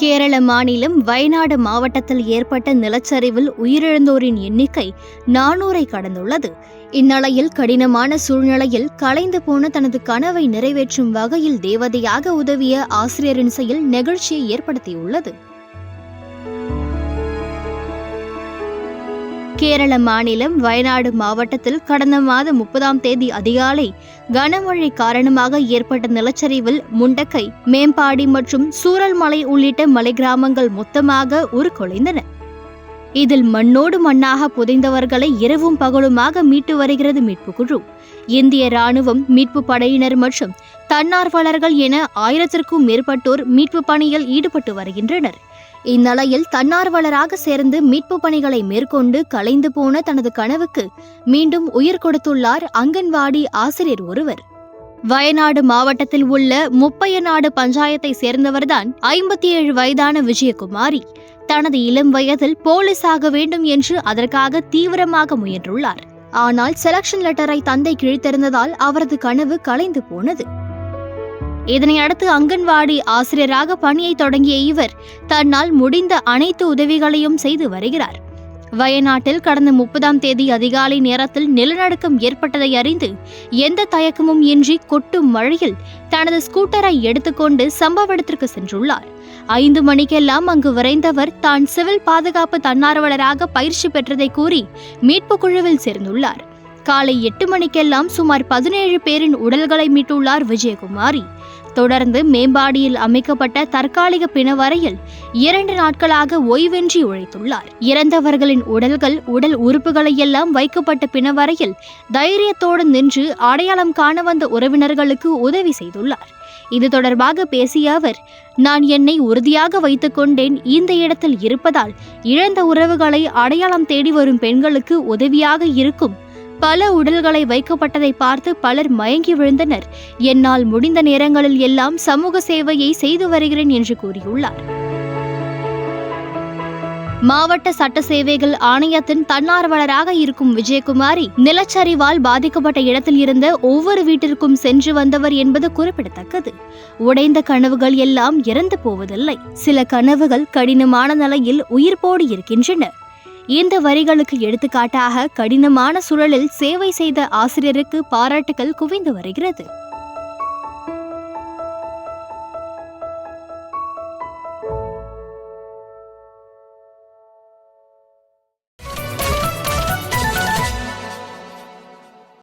கேரள மாநிலம் வயநாடு மாவட்டத்தில் ஏற்பட்ட நிலச்சரிவில் உயிரிழந்தோரின் எண்ணிக்கை 400-ஐ கடந்துள்ளது. இந்நிலையில் கடினமான சூழ்நிலையில் கலைந்து போன தனது கனவை நிறைவேற்றும் வகையில் தேவதையாக உதவிய ஆசிரியரின் செயல் நெகிழ்ச்சியை ஏற்படுத்தியுள்ளது. கேரள மாநிலம் வயநாடு மாவட்டத்தில் கடந்த மாதம் 30ஆம் தேதி அதிகாலை கனமழை காரணமாக ஏற்பட்ட நிலச்சரிவில் முண்டக்கை, மேம்பாடி மற்றும் சூரல்மலை உள்ளிட்ட மலை கிராமங்கள் மொத்தமாக உருக்குலைந்தன. இதில் மண்ணோடு மண்ணாக புதைந்தவர்களை இரவும் பகலுமாக மீட்டு வருகிறது மீட்பு குழு. இந்திய ராணுவம், மீட்பு படையினர் மற்றும் தன்னார்வலர்கள் என 1000க்கும் மேற்பட்டோர் மீட்பு பணியில் ஈடுபட்டு வருகின்றனர். இந்நிலையில் தன்னார்வலராக சேர்ந்து மீட்பு பணிகளை மேற்கொண்டு கலைந்து போன தனது கனவுக்கு மீண்டும் உயிர் கொடுத்துள்ளார் அங்கன்வாடி ஆசிரியர் ஒருவர். வயநாடு மாவட்டத்தில் உள்ள முப்பையநாடு பஞ்சாயத்தை சேர்ந்தவர்தான் 57 வயதான விஜயகுமாரி. தனது இளம் வயதில் போலீஸ் ஆக வேண்டும் என்று அதற்காக தீவிரமாக முயன்றுள்ளார். ஆனால் செலக்ஷன் லெட்டரை தந்தை கிழித்திருந்ததால் அவரது கனவு கலைந்து போனது. இதனையடுத்து அங்கன்வாடி ஆசிரியராக பணியை தொடங்கிய இவர் தன்னால் முடிந்த அனைத்து உதவிகளையும் செய்து வருகிறார். வயநாட்டில் கடந்த 30ஆம் தேதி அதிகாலை நேரத்தில் நிலநடுக்கம் ஏற்பட்டதை அறிந்து எந்த தயக்கமும் இன்றி கொட்டும் மழையில் தனது ஸ்கூட்டரை எடுத்துக்கொண்டு சம்பவ இடத்திற்கு சென்றுள்ளார். 5 மணிக்கெல்லாம் அங்கு விரைந்தவர் தான் சிவில் பாதுகாப்பு தன்னார்வலராக பயிற்சி பெற்றதை கூறி மீட்பு குழுவில் சேர்ந்துள்ளார். காலை 8 மணிக்கெல்லாம் சுமார் 17 பேரின் உடல்களை மீட்டுள்ளார் விஜயகுமாரி. தொடர்ந்து மேம்பாடியில் அமைக்கப்பட்ட தற்காலிக பிணவரையில் 2 நாட்களாக ஓய்வின்றி உழைத்துள்ளார். இறந்தவர்களின் உடல்கள், உடல் உறுப்புகளையெல்லாம் வைக்கப்பட்ட பிணவரையில் தைரியத்தோடு நின்று அடையாளம் காண வந்த உறவினர்களுக்கு உதவி செய்துள்ளார். இது தொடர்பாக பேசிய அவர், நான் என்னை உறுதியாக வைத்துக் கொண்டேன். இந்த இடத்தில் இருப்பதால் இழந்த உறவுகளை அடையாளம் தேடி வரும் பெண்களுக்கு உதவியாக இருக்கும். பல உடல்களை வைக்கப்பட்டதை பார்த்து பலர் மயங்கி விழுந்தனர். என்னால் முடிந்த நேரங்களில் எல்லாம் சமூக சேவையை செய்து வருகிறேன் என்று கூறியுள்ளார். மாவட்ட சட்ட சேவைகள் ஆணையத்தின் தன்னார்வலராக இருக்கும் விஜயகுமாரி நிலச்சரிவால் பாதிக்கப்பட்ட இடத்தில் இருந்த ஒவ்வொரு வீட்டிற்கும் சென்று வந்தவர் என்பது குறிப்பிடத்தக்கது. உடைந்த கனவுகள் எல்லாம் இறந்து போவதில்லை. சில கனவுகள் கடினமான நிலையில் உயிர்ப்போடு இருக்கின்றன. இந்த வரிகளுக்கு எடுத்துக்காட்டாக கடினமான சூழலில் சேவை செய்த ஆசிரியருக்கு பாராட்டுகள் குவிந்து வருகிறது.